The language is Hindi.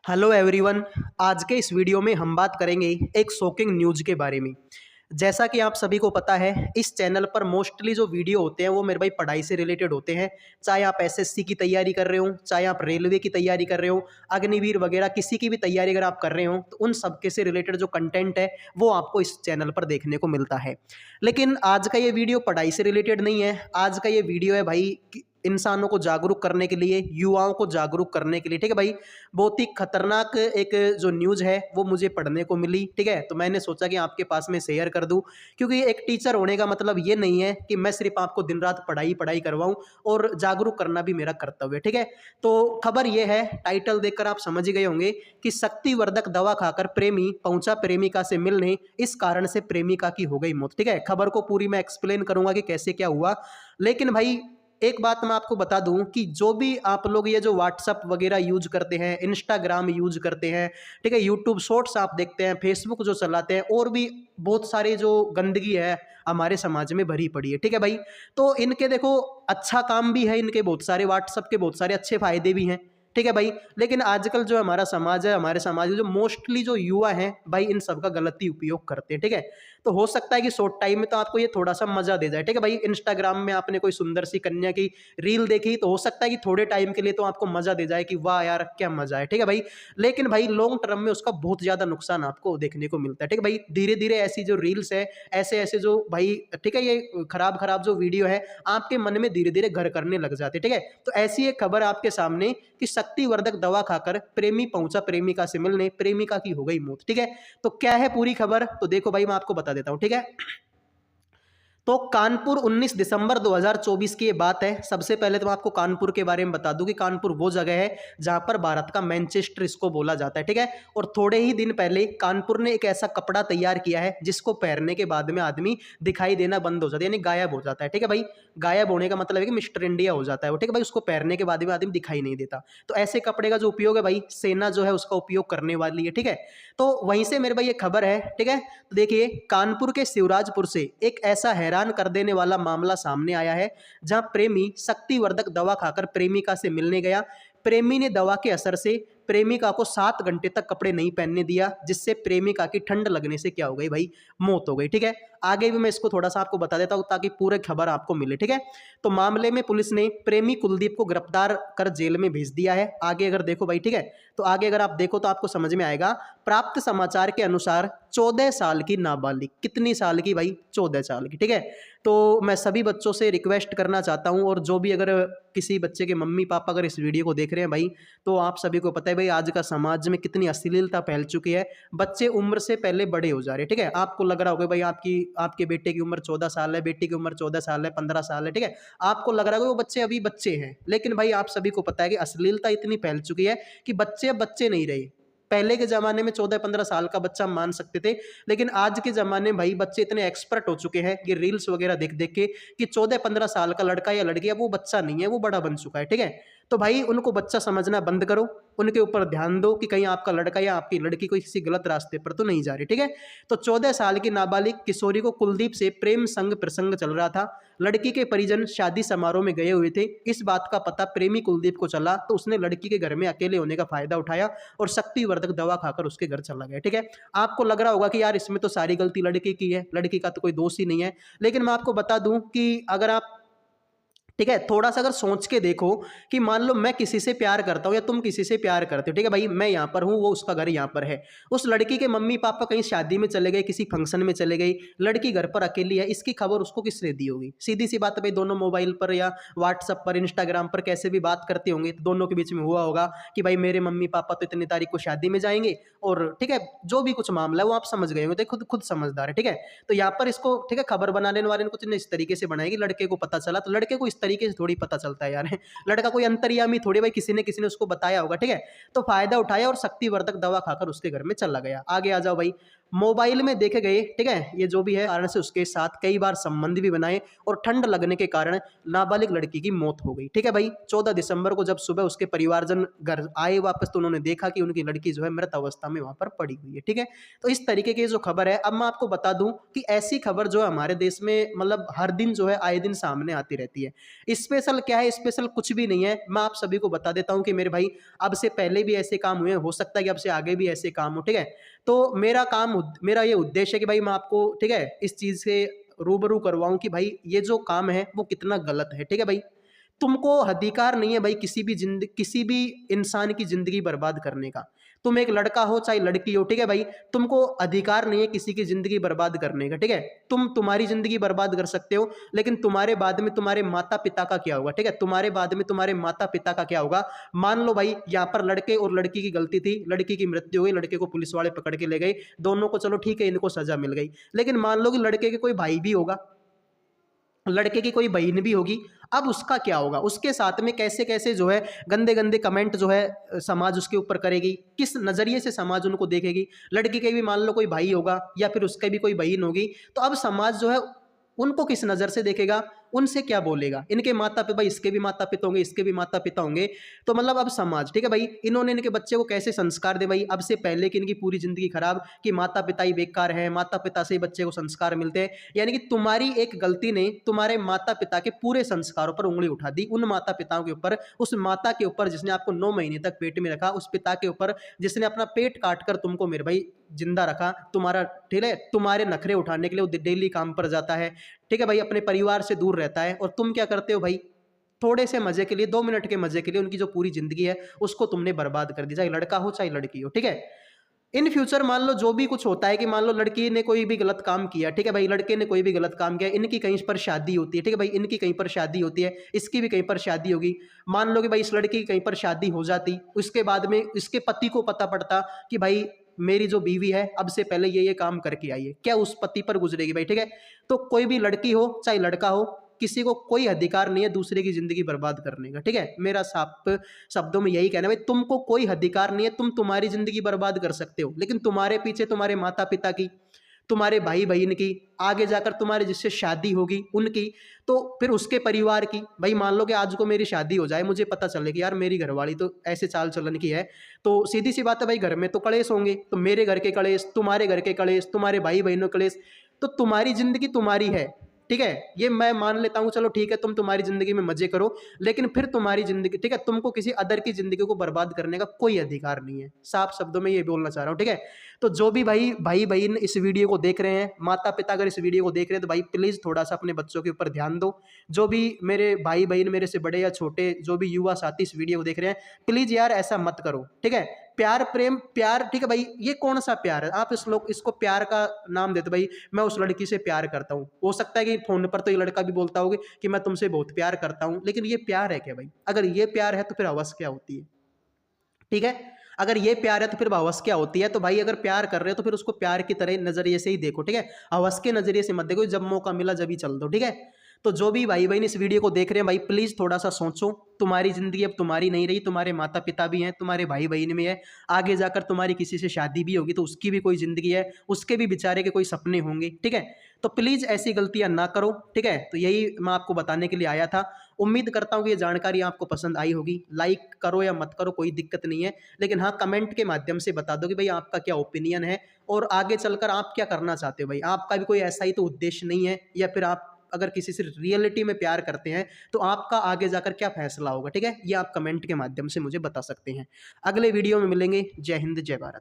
Hello everyone. आज के इस वीडियो में हम बात करेंगे एक शॉकिंग न्यूज़ के बारे में। जैसा कि आप सभी को पता है, इस चैनल पर मोस्टली जो वीडियो होते हैं वो मेरे भाई पढ़ाई से रिलेटेड होते हैं। चाहे आप एसएससी की तैयारी कर रहे हो, चाहे आप रेलवे की तैयारी कर रहे हो, अग्निवीर वगैरह किसी की भी तैयारी अगर आप कर रहे हो तो उन सबके से रिलेटेड जो कंटेंट है वो आपको इस चैनल पर देखने को मिलता है। लेकिन आज का ये वीडियो पढ़ाई से रिलेटेड नहीं है। आज का ये वीडियो है भाई इंसानों को जागरूक करने के लिए, युवाओं को जागरूक करने के लिए। ठीक है भाई, बहुत ही खतरनाक एक जो न्यूज़ है वो मुझे पढ़ने को मिली। ठीक है, तो मैंने सोचा कि आपके पास में शेयर कर दूं, क्योंकि एक टीचर होने का मतलब ये नहीं है कि मैं सिर्फ आपको दिन रात पढ़ाई पढ़ाई करवाऊं, और जागरूक करना भी मेरा कर्तव्य है। ठीक है, तो खबर ये है, टाइटल देखकर आप समझ गए होंगे कि शक्तिवर्धक दवा खाकर प्रेमी पहुंचा प्रेमिका से मिलने, इस कारण से प्रेमिका की हो गई मौत। ठीक है, खबर को पूरी मैं एक्सप्लेन करूंगा कि कैसे क्या हुआ। लेकिन भाई एक बात मैं आपको बता दूं कि जो भी आप लोग ये जो व्हाट्सअप वगैरह यूज करते हैं, इंस्टाग्राम यूज करते हैं, ठीक है, यूट्यूब शॉर्ट्स आप देखते हैं, फेसबुक जो चलाते हैं, और भी बहुत सारी जो गंदगी है हमारे समाज में भरी पड़ी है। ठीक है भाई, तो इनके देखो अच्छा काम भी है, इनके बहुत सारे व्हाट्सअप के बहुत सारे अच्छे फायदे भी हैं। ठीक है भाई, लेकिन आजकल जो हमारा समाज है, हमारे समाज में जो मोस्टली जो युवा हैं भाई, इन सब का गलत ही उपयोग करते हैं। ठीक है, तो हो सकता है कि शॉर्ट टाइम में तो आपको ये थोड़ा सा मजा दे जाए। ठीक है भाई, इंस्टाग्राम में आपने कोई सुंदर सी कन्या की रील देखी तो हो सकता है कि थोड़े टाइम के लिए तो आपको मजा दे जाए कि वाह यार क्या मजा है। ठीक है भाई, लेकिन भाई लॉन्ग टर्म में उसका बहुत ज्यादा नुकसान आपको देखने को मिलता है। ठीक है भाई, धीरे धीरे ऐसी जो रील्स है, ऐसे ऐसे जो भाई, ठीक है, ये खराब खराब जो वीडियो है आपके मन में धीरे धीरे घर करने लग जाते हैं। ठीक है, तो ऐसी एक खबर आपके सामने कि शक्तिवर्धक दवा खाकर प्रेमी पहुंचा प्रेमिका से मिलने, प्रेमिका की हो गई मौत। ठीक है, तो क्या है पूरी खबर, तो देखो भाई मैं आपको बता देता हूं। ठीक है, तो कानपुर 19 दिसंबर 2024 की ये बात है। सबसे पहले तो मैं आपको कानपुर के बारे में बता दूं कि कानपुर वो जगह है जहां पर भारत का मैनचेस्टर इसको बोला जाता है। ठीक है, और थोड़े ही दिन पहले कानपुर ने एक ऐसा कपड़ा तैयार किया है जिसको पहनने के बाद में आदमी दिखाई देना बंद हो जाता है, यानी गायब हो जाता है। ठीक है भाई, गायब होने का मतलब है कि मिस्टर इंडिया हो जाता है वो। ठीक है भाई, उसको पहनने के बाद में आदमी दिखाई नहीं देता। तो ऐसे कपड़े का जो उपयोग है भाई, सेना जो है उसका उपयोग करने वाली है। ठीक है, तो वहीं से मेरे भाई ये खबर है। ठीक है, तो देखिए कानपुर के शिवराजपुर से एक ऐसा हैरान कर देने वाला मामला सामने आया है जहां प्रेमी शक्तिवर्धक दवा खाकर प्रेमिका से मिलने गया। प्रेमी ने दवा के असर से प्रेमिका को 7 घंटे तक कपड़े नहीं पहनने दिया, जिससे प्रेमिका की ठंड लगने से क्या हो गई भाई, मौत हो गई। ठीक है, आगे भी मैं इसको थोड़ा सा आपको बता देता हूं ताकि पूरी खबर आपको मिले। ठीक है, तो मामले में पुलिस ने प्रेमी कुलदीप को गिरफ्तार कर जेल में भेज दिया है। आगे अगर देखो भाई, ठीक है, तो आगे अगर आप देखो तो आपको समझ में आएगा। प्राप्त समाचार के अनुसार 14 साल की नाबालिग, कितनी साल की भाई, 14 साल की। ठीक है, तो मैं सभी बच्चों से रिक्वेस्ट करना चाहता हूं, और जो भी अगर किसी बच्चे के मम्मी पापा अगर इस वीडियो को देख रहे हैं भाई, तो आप सभी को पता है भाई आज का समाज में कितनी अश्लीलता फैल चुकी है। बच्चे उम्र से पहले बड़े हो जा रहे हैं। ठीक है, आपको लग रहा होगा भाई आपके बेटे की उम्र 14 साल है, बेटी की उम्र 14 साल है, 15 साल है। ठीक है, आपको लग रहा है वो बच्चे अभी बच्चे हैं, लेकिन भाई आप सभी को पता है कि अश्लीलता इतनी फैल चुकी है कि बच्चे अब बच्चे नहीं रहे। पहले के जमाने में 14-15 साल का बच्चा मान सकते थे, लेकिन आज के जमाने में भाई बच्चे इतने एक्सपर्ट हो चुके हैं ये रील्स वगैरह देख देख के कि 14-15 साल का लड़का या लड़की है वो बच्चा नहीं है, वो बड़ा बन चुका है। ठीक है, तो भाई उनको बच्चा समझना बंद करो, उनके ऊपर ध्यान दो कि कहीं आपका लड़का या आपकी लड़की कोई किसी गलत रास्ते पर तो नहीं जा रही। ठीक है, तो 14 साल की नाबालिग किशोरी को कुलदीप से प्रेम संग प्रसंग चल रहा था। लड़की के परिजन शादी समारोह में गए हुए थे। इस बात का पता प्रेमी कुलदीप को चला तो उसने लड़की के घर में अकेले होने का फायदा उठाया और शक्तिवर्धक दवा खाकर उसके घर चला गया। ठीक है, आपको लग रहा होगा कि यार इसमें तो सारी गलती लड़की की है, लड़की का तो कोई दोष ही नहीं है, लेकिन मैं आपको बता दूं कि अगर आप, ठीक है, थोड़ा सा अगर सोच के देखो कि मान लो मैं किसी से प्यार करता हूं या तुम किसी से प्यार करते हो। ठीक है भाई, मैं यहां पर हूं, वो उसका घर यहां पर है। उस लड़की के मम्मी पापा कहीं शादी में चले गए, किसी फंक्शन में चले गई, लड़की घर पर अकेली है, इसकी खबर उसको किसने दी होगी? सीधी सी बात है भाई, दोनों मोबाइल पर या व्हाट्सअप पर, इंस्टाग्राम पर कैसे भी बात करते होंगे तो दोनों के बीच में हुआ होगा कि भाई मेरे मम्मी पापा तो इतनी तारीख को शादी में जाएंगे, और ठीक है जो भी कुछ मामला है वो आप समझ गए होंगे, तो खुद समझदार है। ठीक है, तो यहाँ पर इसको, ठीक है, खबर बनाने वाले ने कुछ इस तरीके से बनाई कि लड़के को पता चला, तो लड़के को इस तरीके से थोड़ी पता चलता है यार लड़का कोई अंतर्यामी थोड़ी, भाई किसी ने उसको बताया होगा। ठीक है, तो फायदा उठाया और शक्तिवर्धक दवा खाकर उसके घर में चला गया। आगे आ जाओ भाई। मोबाइल में देखे गए, ठीक है, ये जो भी है कारण से उसके साथ कई बार संबंध भी बनाए और ठंड लगने के कारण नाबालिग लड़की की मौत हो गई। ठीक है भाई, 14 दिसंबर को जब सुबह उसके परिवारजन घर आए वापस तो उन्होंने देखा कि उनकी लड़की जो है मृत अवस्था में वहां पर पड़ी हुई है। ठीक है, तो इस तरीके की जो खबर है, अब मैं आपको बता दूं कि ऐसी खबर जो है हमारे देश में मतलब हर दिन जो है आए दिन सामने आती रहती है। स्पेशल क्या है, स्पेशल कुछ भी नहीं है। मैं आप सभी को बता देता हूं कि मेरे भाई अब से पहले भी ऐसे काम हुए, हो सकता है कि अब से आगे भी ऐसे काम हो। ठीक है, तो मेरा ये उद्देश्य है कि भाई मैं आपको, ठीक है, इस चीज से रूबरू करवाऊं कि भाई ये जो काम है वो कितना गलत है। ठीक है भाई, तुमको अधिकार नहीं है भाई किसी भी इंसान की जिंदगी बर्बाद करने का। तुम एक लड़का हो चाहे लड़की हो, ठीक है भाई, तुमको अधिकार नहीं है किसी की जिंदगी बर्बाद करने का। ठीक है, तुम तुम्हारी जिंदगी बर्बाद कर सकते हो, लेकिन तुम्हारे बाद में तुम्हारे माता पिता का क्या होगा? ठीक है, तुम्हारे बाद में तुम्हारे माता पिता का क्या होगा? मान लो भाई यहाँ पर लड़के और लड़की की गलती थी, लड़की की मृत्यु हो गई, लड़के को पुलिस वाले पकड़ के ले गए, दोनों को चलो ठीक है इनको सजा मिल गई, लेकिन मान लो कि लड़के के कोई भाई भी होगा, लड़के की कोई बहन भी होगी, अब उसका क्या होगा? उसके साथ में कैसे कैसे जो है गंदे गंदे कमेंट जो है समाज उसके ऊपर करेगी, किस नजरिए से समाज उनको देखेगी। लड़की के भी मान लो कोई भाई होगा या फिर उसके भी कोई बहन होगी, तो अब समाज जो है उनको किस नजर से देखेगा, उनसे क्या बोलेगा? इनके माता पिता, भाई इसके भी माता पिता होंगे, इसके भी माता पिता होंगे, तो मतलब अब समाज, ठीक है भाई, इन्होंने इनके बच्चे को कैसे संस्कार दे भाई? अब से पहले कि इनकी पूरी जिंदगी खराब, कि माता पिता ही बेकार है, माता पिता से ही बच्चे को संस्कार मिलते हैं, यानी कि तुम्हारी एक गलती ने तुम्हारे माता पिता के पूरे संस्कारों पर उंगली उठा दी, उन माता पिताओं के ऊपर, उस माता के ऊपर जिसने आपको 9 महीने तक पेट में रखा, उस पिता के ऊपर जिसने अपना पेट काट कर तुमको मेरे भाई जिंदा रखा, तुम्हारा, ठीक है, तुम्हारे नखरे उठाने के लिए वो डेली काम पर जाता है, ठीक है भाई, अपने परिवार से दूर रहता है, और तुम क्या करते हो भाई? थोड़े से मजे के लिए, 2 मिनट के मजे के लिए उनकी जो पूरी जिंदगी है उसको तुमने बर्बाद कर दी, चाहे लड़का हो चाहे लड़की हो। ठीक है, इन फ्यूचर मान लो जो भी कुछ होता है कि मान लो लड़की ने कोई भी गलत काम किया, ठीक है भाई, लड़के ने कोई भी गलत काम किया, इनकी कहीं पर शादी होती है, ठीक है भाई, इनकी कहीं पर शादी होती है, इसकी भी कहीं पर शादी होगी, मान लो कि भाई इस लड़की की कहीं पर शादी हो जाती, उसके बाद में इसके पति को पता पड़ता कि भाई मेरी जो बीवी है अब से पहले ये काम करके आई है, क्या उस पति पर गुजरेगी भाई? ठीक है, तो कोई भी लड़की हो चाहे लड़का हो, किसी को कोई अधिकार नहीं है दूसरे की जिंदगी बर्बाद करने का। ठीक है, मेरा साफ शब्दों में यही कहना है भाई, तुमको कोई अधिकार नहीं है, तुम तुम्हारी जिंदगी बर्बाद कर सकते हो, लेकिन तुम्हारे पीछे तुम्हारे माता पिता की, तुम्हारे भाई बहन की, आगे जाकर तुम्हारे जिससे शादी होगी उनकी, तो फिर उसके परिवार की। भाई मान लो कि आज को मेरी शादी हो जाए, मुझे पता चले कि यार मेरी घरवाली तो ऐसे चाल चलन की है, तो सीधी सी बात है भाई, घर में तो कलेश होंगे, तो मेरे घर के कलेश, तुम्हारे घर के कलेश, तुम्हारे भाई बहनों के कलेश, तो तुम्हारी जिंदगी तुम्हारी है। ठीक है, ये मैं मान लेता हूँ, चलो ठीक है, तुम तुम्हारी जिंदगी में मजे करो, लेकिन फिर तुम्हारी जिंदगी, ठीक है, तुमको किसी अदर की जिंदगी को बर्बाद करने का कोई अधिकार नहीं है। साफ शब्दों में ये बोलना चाह रहा हूँ। ठीक है, तो जो भी भाई बहन इस वीडियो को देख रहे हैं, माता पिता अगर इस वीडियो को देख रहे हैं, तो भाई प्लीज थोड़ा सा अपने बच्चों के ऊपर ध्यान दो। जो भी मेरे भाई बहन, मेरे से बड़े या छोटे, जो भी युवा साथी इस वीडियो को देख रहे हैं, प्लीज यार ऐसा मत करो। ठीक है, प्यार प्रेम प्यार, ठीक है भाई, ये कौन सा प्यार है? आप इसको प्यार का नाम देते भाई, मैं उस लड़की से प्यार करता हूँ, हो सकता है कि फोन पर तो ये लड़का भी बोलता होगा कि मैं तुमसे बहुत प्यार करता हूँ, लेकिन ये प्यार है क्या भाई? अगर ये प्यार है तो फिर हवस क्या होती है? ठीक है, अगर ये प्यार है तो फिर हवस क्या होती है? तो भाई अगर प्यार कर रहे हो तो फिर उसको प्यार की तरह नजरिए से ही देखो। ठीक है, हवस के नजरिए से मत देखो, जब मौका मिला जब ही चल दो। ठीक है, तो जो भी भाई बहन इस वीडियो को देख रहे हैं भाई, प्लीज थोड़ा सा सोचो, तुम्हारी जिंदगी अब तुम्हारी नहीं रही, तुम्हारे माता पिता भी हैं, तुम्हारे भाई बहन भी है, आगे जाकर तुम्हारी किसी से शादी भी होगी तो उसकी भी कोई जिंदगी है, उसके भी बेचारे के कोई सपने होंगे। ठीक है, तो प्लीज ऐसी गलतियां ना करो। ठीक है, तो यही मैं आपको बताने के लिए आया था। उम्मीद करता हूँ कि ये जानकारी आपको पसंद आई होगी। लाइक करो या मत करो कोई दिक्कत नहीं है, लेकिन हाँ कमेंट के माध्यम से बता दो कि भाई आपका क्या ओपिनियन है और आगे चलकर आप क्या करना चाहते हो। भाई आपका भी कोई ऐसा ही तो उद्देश्य नहीं है, या फिर आप अगर किसी से रियलिटी में प्यार करते हैं तो आपका आगे जाकर क्या फैसला होगा। ठीक है, ये आप कमेंट के माध्यम से मुझे बता सकते हैं। अगले वीडियो में मिलेंगे। जय हिंद, जय भारत।